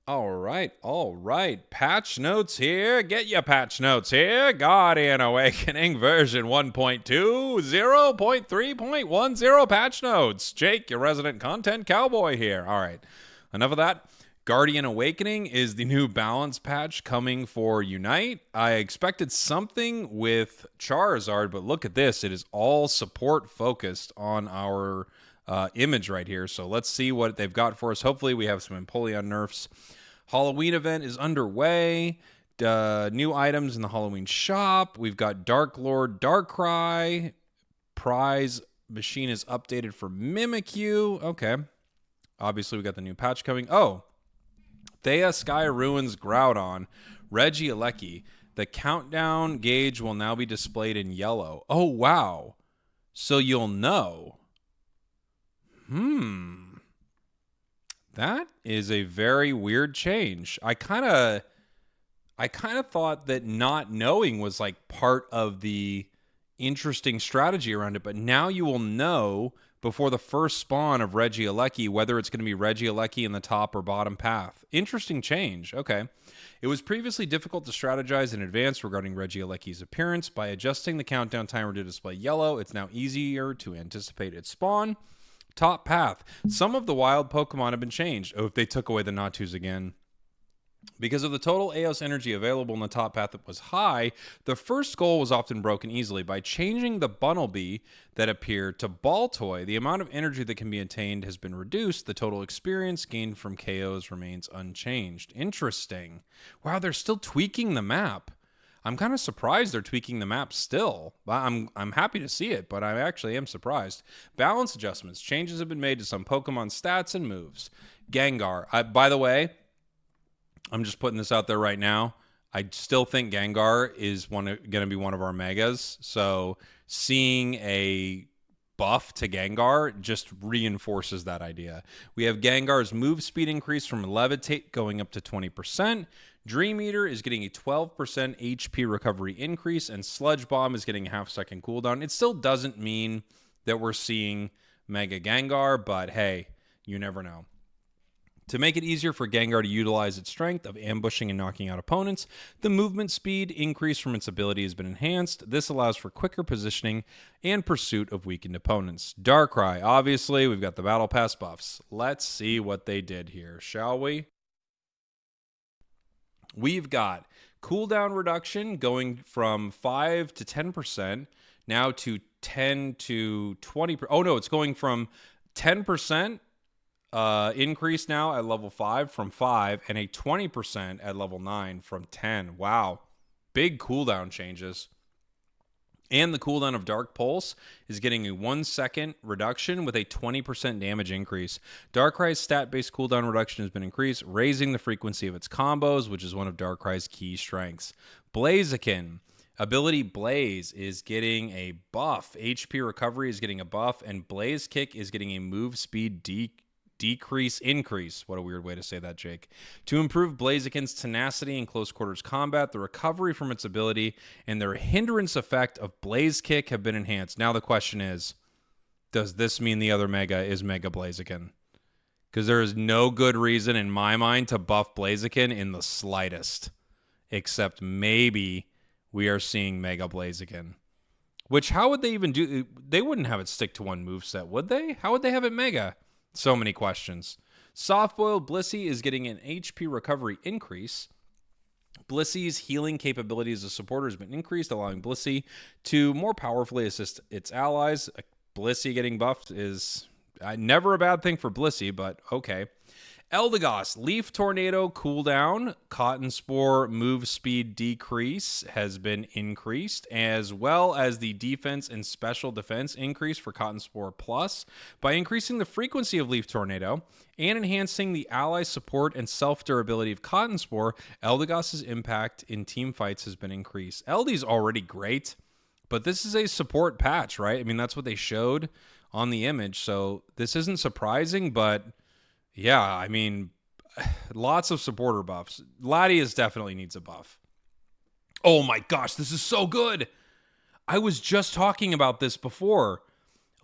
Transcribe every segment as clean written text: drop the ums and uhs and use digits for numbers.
All right. Patch notes here. Get your patch notes here. Guardian Awakening version 1.2, 0.3.10 patch notes. Jake, your resident content cowboy here. All right. Enough of that. Guardian Awakening is the new balance patch coming for Unite. I expected something with Charizard, but look at this. It is all support focused on our image right here. So let's see what they've got for us. Hopefully we have some Empoleon nerfs. Halloween event is underway. New items in the Halloween shop. We've got Dark Lord Darkrai. Prize machine is updated for Mimikyu. Okay. Obviously we got the new patch coming. Oh, Thea Sky Ruins Groudon. Regieleki. The countdown gauge will now be displayed in yellow. Oh, wow. So you'll know. That is a very weird change. I kind of thought that not knowing was like part of the interesting strategy around it, but now you will know before the first spawn of Regieleki whether it's going to be Regieleki in the top or bottom path. Interesting change. Okay. It was previously difficult to strategize in advance regarding Regieleki's appearance. By adjusting the countdown timer to display yellow, it's now easier to anticipate its spawn. Top path. Some of the wild Pokemon have been changed. Oh, if they took away the Natus again. Because of the total Eos energy available in the top path that was high, the first goal was often broken easily. By changing the Bunnelby that appeared to Baltoy, the amount of energy that can be attained has been reduced. The total experience gained from KOs remains unchanged. Interesting. Wow, they're still tweaking the map. I'm kind of surprised they're tweaking the map still. I'm happy to see it, but I actually am surprised. Balance adjustments. Changes have been made to some Pokemon stats and moves. Gengar. By the way, I'm just putting this out there right now. I still think Gengar is going to be one of our megas. So seeing a buff to Gengar just reinforces that idea. We have Gengar's move speed increase from Levitate going up to 20%. Dream Eater is getting a 12% HP recovery increase, and Sludge Bomb is getting a half-second cooldown. It still doesn't mean that we're seeing Mega Gengar, but hey, you never know. To make it easier for Gengar to utilize its strength of ambushing and knocking out opponents, the movement speed increase from its ability has been enhanced. This allows for quicker positioning and pursuit of weakened opponents. Darkrai, obviously, we've got the Battle Pass buffs. Let's see what they did here, shall we? We've got cooldown reduction going from 5 to 10%, now to 10 to 20%. Oh, no, it's going from 10% increase now at level 5 from 5, and a 20% at level 9 from 10. Wow. Big cooldown changes. And the cooldown of Dark Pulse is getting a 1 second reduction with a 20% damage increase. Darkrai's stat-based cooldown reduction has been increased, raising the frequency of its combos, which is one of Darkrai's key strengths. Blaziken. Ability Blaze is getting a buff. HP recovery is getting a buff, and Blaze Kick is getting a move speed increase. What a weird way to say that, Jake. To improve Blaziken's tenacity in close quarters combat, the recovery from its ability and the hindrance effect of Blaze Kick have been enhanced. Now the question is, does this mean the other Mega is Mega Blaziken? Because there is no good reason in my mind to buff Blaziken in the slightest. Except maybe we are seeing Mega Blaziken. Which, how would they even do? They wouldn't have it stick to one moveset, would they? How would they have it Mega? So many questions. Soft-boiled Blissey is getting an HP recovery increase. Blissey's healing capability as a supporter has been increased, allowing Blissey to more powerfully assist its allies. Blissey getting buffed is never a bad thing for Blissey, but okay. Eldegoss, Leaf Tornado cooldown, Cotton Spore move speed decrease has been increased, as well as the defense and special defense increase for Cotton Spore Plus. By increasing the frequency of Leaf Tornado and enhancing the ally support and self-durability of Cotton Spore, Eldegoss's impact in team fights has been increased. Eldy's already great, but this is a support patch, right? I mean, that's what they showed on the image, so this isn't surprising, but yeah, I mean, lots of supporter buffs. Latias definitely needs a buff. Oh my gosh, this is so good. I was just talking about this before.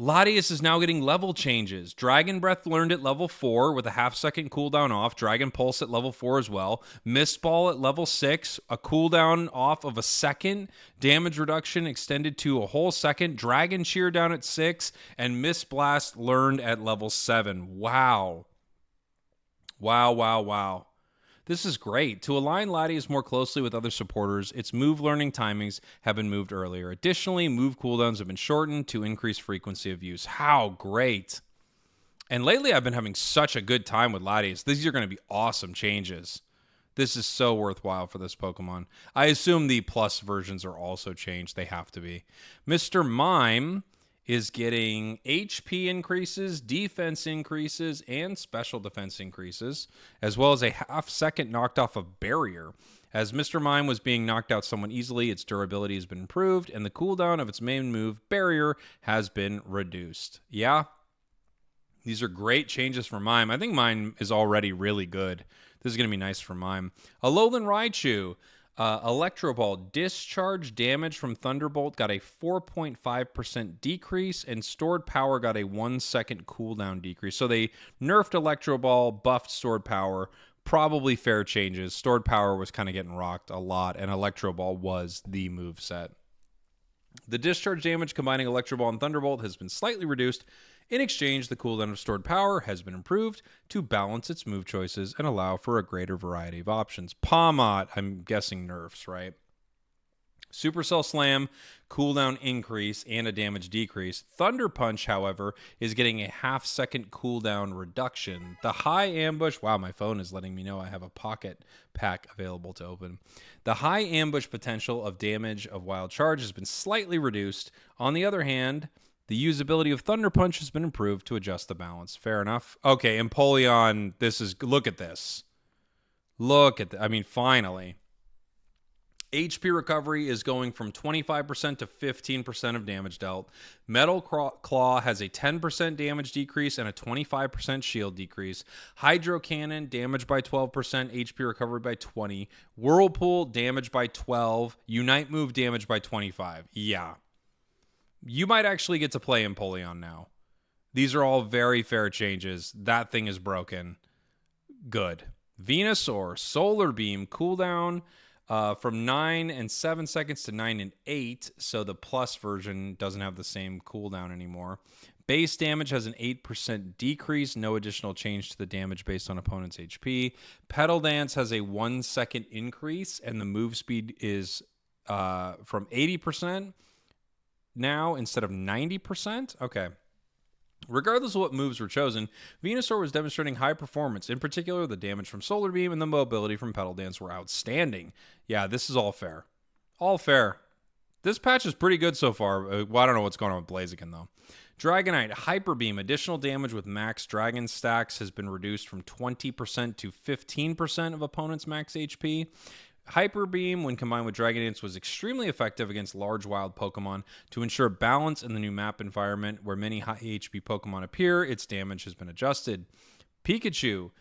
Latias is now getting level changes. Dragon Breath learned at level 4 with a half-second cooldown off. Dragon Pulse at level 4 as well. Mist Ball at level 6, a cooldown off of a second. Damage reduction extended to a whole second. Dragon Cheer down at 6. And Mist Blast learned at level 7. Wow. Wow. This is great. To align Latias more closely with other supporters, its move learning timings have been moved earlier. Additionally, move cooldowns have been shortened to increase frequency of use. How great. And lately, I've been having such a good time with Latias. These are going to be awesome changes. This is so worthwhile for this Pokemon. I assume the plus versions are also changed. They have to be. Mr. Mime is getting HP increases, defense increases, and special defense increases, as well as a half-second knocked off of barrier. As Mr. Mime was being knocked out somewhat easily, its durability has been improved, and the cooldown of its main move, barrier, has been reduced. Yeah, these are great changes for Mime. I think Mime is already really good. This is going to be nice for Mime. Alolan Raichu. Electro Ball discharge damage from Thunderbolt got a 4.5% decrease, and stored power got a 1-second cooldown decrease. So they nerfed Electro Ball, buffed stored power. Probably fair changes. Stored power was kind of getting rocked a lot, and Electro Ball was the move set. The discharge damage combining Electro Ball and Thunderbolt has been slightly reduced. In exchange, the cooldown of stored power has been improved to balance its move choices and allow for a greater variety of options. Pawmot, I'm guessing nerfs, right? Supercell Slam, cooldown increase, and a damage decrease. Thunder Punch, however, is getting a half-second cooldown reduction. The High Ambush, wow, my phone is letting me know I have a pocket pack available to open. The High Ambush potential of damage of Wild Charge has been slightly reduced. On the other hand, the usability of Thunder Punch has been improved to adjust the balance. Fair enough. Okay, Empoleon, look at this. Finally. HP recovery is going from 25% to 15% of damage dealt. Metal Claw has a 10% damage decrease and a 25% shield decrease. Hydro Cannon, damage by 12%, HP recovery by 20. Whirlpool, damage by 12. Unite Move, damage by 25. Yeah. You might actually get to play Empoleon now. These are all very fair changes. That thing is broken. Good. Venusaur, Solar Beam, cooldown from 9 and 7 seconds to 9 and 8. So the plus version doesn't have the same cooldown anymore. Base damage has an 8% decrease. No additional change to the damage based on opponent's HP. Petal Dance has a 1-second increase, and the move speed is from 80% now instead of 90%. Okay. Regardless of what moves were chosen, Venusaur was demonstrating high performance. In particular, the damage from Solar Beam and the mobility from Petal Dance were outstanding. Yeah, this is all fair. All fair. This patch is pretty good so far. Well, I don't know what's going on with Blaziken, though. Dragonite, Hyper Beam. Additional damage with max Dragon stacks has been reduced from 20% to 15% of opponent's max HP. Hyper Beam, when combined with Dragon Dance, was extremely effective against large wild Pokemon. To ensure balance in the new map environment where many high HP Pokemon appear, its damage has been adjusted. Pikachu,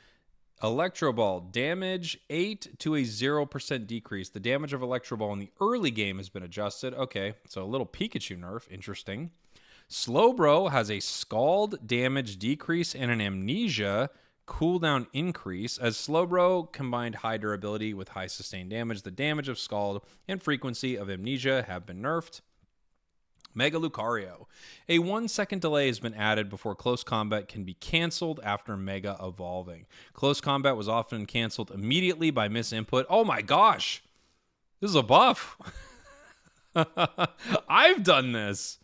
Electro Ball, damage 8 to a 0% decrease. The damage of Electro Ball in the early game has been adjusted. Okay, so a little Pikachu nerf. Interesting. Slowbro has a Scald damage decrease and an Amnesia cooldown increase. As Slowbro combined high durability with high sustained damage, the damage of Scald and frequency of Amnesia have been nerfed. Mega Lucario. A 1-second delay has been added before close combat can be canceled after Mega evolving. Close combat was often canceled immediately by misinput. Oh my gosh! This is a buff! I've done this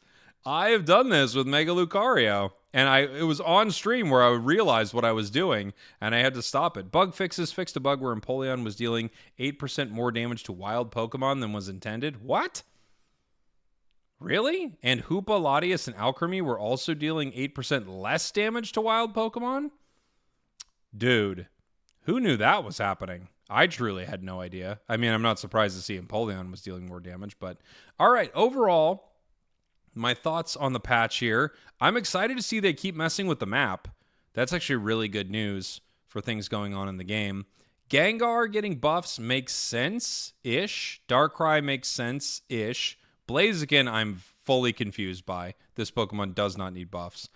with Mega Lucario. And it was on stream where I realized what I was doing, and I had to stop it. Bug fixes fixed a bug where Empoleon was dealing 8% more damage to wild Pokemon than was intended. What? Really? And Hoopa, Latias, and Alchemy were also dealing 8% less damage to wild Pokemon? Dude, who knew that was happening? I truly had no idea. I mean, I'm not surprised to see Empoleon was dealing more damage, but all right, overall, my thoughts on the patch here. I'm excited to see they keep messing with the map. That's actually really good news for things going on in the game. Gengar getting buffs makes sense-ish. Darkrai makes sense-ish. Blaziken, I'm fully confused by. This Pokemon does not need buffs.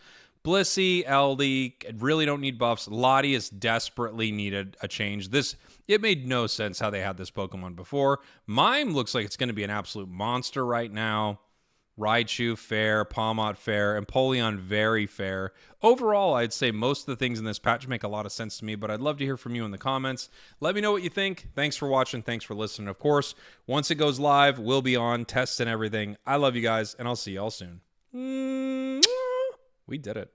Blissey, Eldy really don't need buffs. Latias desperately needed a change. It made no sense how they had this Pokemon before. Mime looks like it's going to be an absolute monster right now. Raichu, fair. Palmot, fair. Empoleon, very fair. Overall, I'd say most of the things in this patch make a lot of sense to me, but I'd love to hear from you in the comments. Let me know what you think. Thanks for watching. Thanks for listening. Of course, once it goes live, we'll be on, tests and everything. I love you guys, and I'll see y'all soon. We did it.